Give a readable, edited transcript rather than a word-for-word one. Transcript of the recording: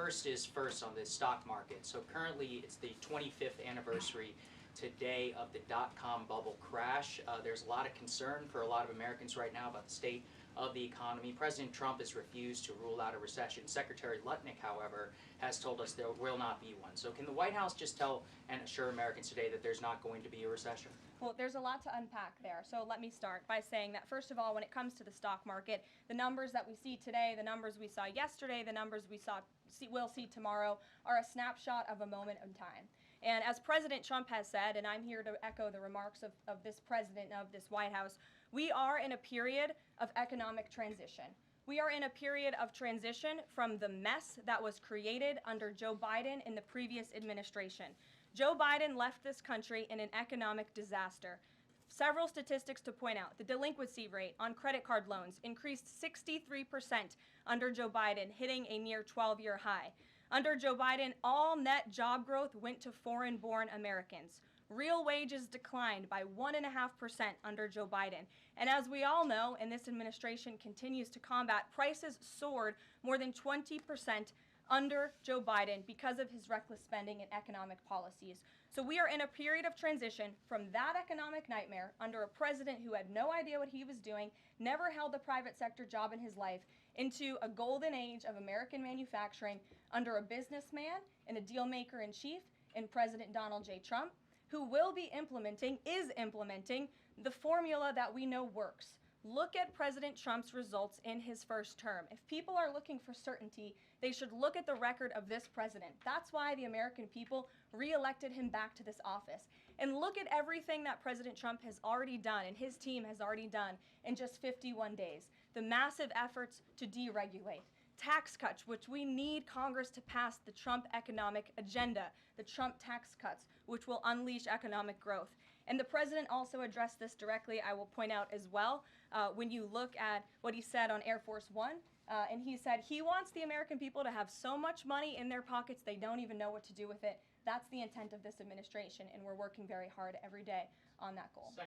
first is first on the stock market. So currently it's the 25th anniversary today of the dot-com bubble crash. There's a lot of concern for a lot of Americans right now about the state of the economy. President Trump has refused to rule out a recession. Secretary Lutnick, however, has told us there will not be one. So can the White House just tell and assure Americans today that there's not going to be a recession? Well, there's a lot to unpack there. So let me start by saying that, first of all, when it comes to the stock market, the numbers that we see today, the numbers we saw yesterday, the numbers we'll see tomorrow are a snapshot of a moment in time. And as President Trump has said, and I'm here to echo the remarks of this president of this White House, we are in a period of economic transition. We are in a period of transition from the mess that was created under Joe Biden in the previous administration. Joe Biden left this country in an economic disaster. Several statistics to point out. The delinquency rate on credit card loans increased 63% under Joe Biden, hitting a near 12-year high. Under Joe Biden, all net job growth went to foreign-born Americans. Real wages declined by 1.5% under Joe Biden. And as we all know, and this administration continues to combat, prices soared more than 20% under Joe Biden because of his reckless spending and economic policies. So we are in a period of transition from that economic nightmare under a president who had no idea what he was doing, never held a private sector job in his life, into a golden age of American manufacturing under a businessman and a deal maker in chief in President Donald J. Trump, who is implementing the formula that we know works. Look at President Trump's results in his first term. If people are looking for certainty, they should look at the record of this president. That's why the American people re-elected him back to this office. And look at everything that President Trump has already done and his team has already done in just 51 days. The massive efforts to deregulate. Tax cuts, which we need Congress to pass the Trump economic agenda, the Trump tax cuts, which will unleash economic growth. And the president also addressed this directly, I will point out as well, when you look at what he said on Air Force One. And he said he wants the American people to have so much money in their pockets they don't even know what to do with it. That's the intent of this administration, and we're working very hard every day on that goal.